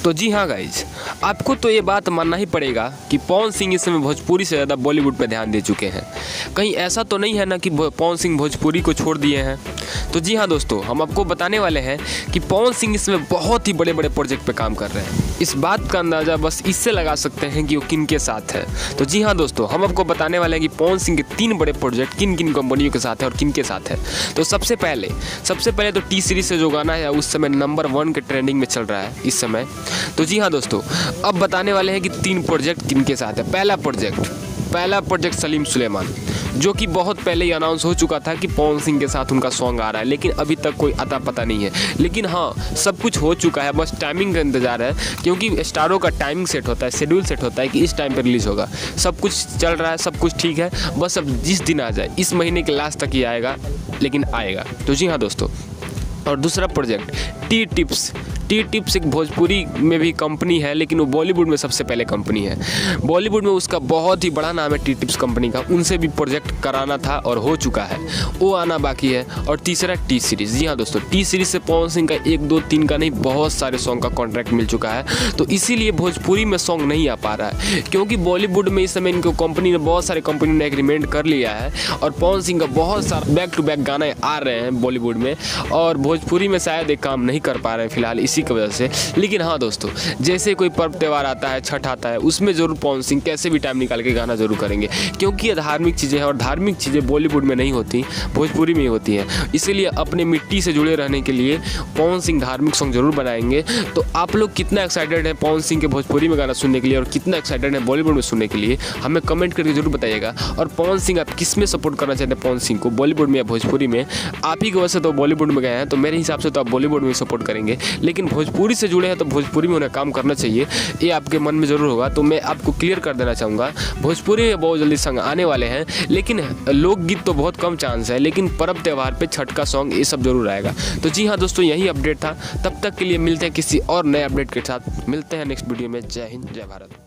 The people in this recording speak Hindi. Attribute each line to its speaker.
Speaker 1: तो जी हाँ गाइज, आपको तो ये बात मानना ही पड़ेगा कि पवन सिंह इस समय भोजपुरी से ज़्यादा बॉलीवुड पे ध्यान दे चुके हैं। कहीं ऐसा तो नहीं है ना कि पवन सिंह भोजपुरी को छोड़ दिए हैं। तो जी हाँ दोस्तों, हम आपको बताने वाले हैं कि पवन सिंह इसमें बहुत ही बड़े बड़े प्रोजेक्ट पे काम कर रहे हैं। इस बात का अंदाज़ा बस इससे लगा सकते हैं कि वो किन के साथ है। तो जी हाँ दोस्तों, हम आपको बताने वाले हैं कि पवन सिंह के 3 बड़े प्रोजेक्ट किन किन कंपनियों के साथ है और किन के साथ है। तो सबसे पहले तो टी सीरीज से जो गाना है उस समय नंबर 1 के ट्रेंडिंग में चल रहा है इस समय। तो जी हाँ दोस्तों, अब बताने वाले हैं कि 3 प्रोजेक्ट किन के साथ है। पहला प्रोजेक्ट सलीम सुलेमान, जो कि बहुत पहले ही अनाउंस हो चुका था कि पवन सिंह के साथ उनका सॉन्ग आ रहा है, लेकिन अभी तक कोई अता पता नहीं है। लेकिन हाँ, सब कुछ हो चुका है, बस टाइमिंग का इंतजार है, क्योंकि स्टारों का टाइमिंग सेट होता है, शेड्यूल सेट होता है कि इस टाइम पर रिलीज़ होगा। सब कुछ चल रहा है, सब कुछ ठीक है, बस अब जिस दिन आ जाए, इस महीने के लास्ट तक ही आएगा, लेकिन आएगा। तो जी हाँ दोस्तों, और दूसरा प्रोजेक्ट टी टिप्स एक भोजपुरी में भी कंपनी है, लेकिन वो बॉलीवुड में सबसे पहले कंपनी है। बॉलीवुड में उसका बहुत ही बड़ा नाम है टी टिप्स कंपनी का। उनसे भी प्रोजेक्ट कराना था और हो चुका है, वो आना बाकी है। और तीसरा टी सीरीज़। जी हाँ दोस्तों, टी सीरीज़ से पवन सिंह का 1 2 3 का नहीं, बहुत सारे सॉन्ग का कॉन्ट्रैक्ट मिल चुका है। तो इसीलिए भोजपुरी में सॉन्ग नहीं आ पा रहा है, क्योंकि बॉलीवुड में इस समय इनको कंपनी ने, बहुत सारे कंपनी ने एग्रीमेंट कर लिया है और पवन सिंह का बहुत सारा बैक टू बैक गाने आ रहे हैं बॉलीवुड में, और भोजपुरी में शायद एक काम नहीं कर पा रहे हैं फिलहाल इसी की वजह से। लेकिन हाँ दोस्तों, जैसे कोई पर्व त्यौहार आता है, छठ आता है, उसमें जरूर पवन सिंह कैसे भी टाइम निकाल के गाना जरूर करेंगे, क्योंकि ये धार्मिक चीज़ें हैं और धार्मिक चीज़ें बॉलीवुड में नहीं होती, भोजपुरी में ही होती हैं। इसीलिए अपने मिट्टी से जुड़े रहने के लिए पवन सिंह धार्मिक सॉन्ग जरूर बनाएंगे। तो आप लोग कितना एक्साइटेड है पवन सिंह के भोजपुरी में गाना सुनने के लिए और कितना एक्साइटेड है बॉलीवुड में सुनने के लिए, हमें कमेंट करके जरूर बताइएगा। और पवन सिंह आप किस में सपोर्ट करना चाहते हैं, पवन सिंह को बॉलीवुड में या भोजपुरी में? आप ही की वजह से तो बॉलीवुड में गए हैं, तो मेरे हिसाब से तो आप बॉलीवुड में सपोर्ट करेंगे, लेकिन भोजपुरी से जुड़े हैं तो भोजपुरी में उन्हें काम करना चाहिए, ये आपके मन में ज़रूर होगा। तो मैं आपको क्लियर कर देना चाहूँगा, भोजपुरी में बहुत जल्दी सॉन्ग आने वाले हैं, लेकिन लोकगीत तो बहुत कम चांस है, लेकिन पर्व त्यौहार पे छठ का सॉन्ग ये सब जरूर आएगा। तो जी हाँ दोस्तों, यही अपडेट था। तब तक के लिए मिलते हैं किसी और नए अपडेट के साथ, मिलते हैं नेक्स्ट वीडियो में। जय हिंद, जय भारत।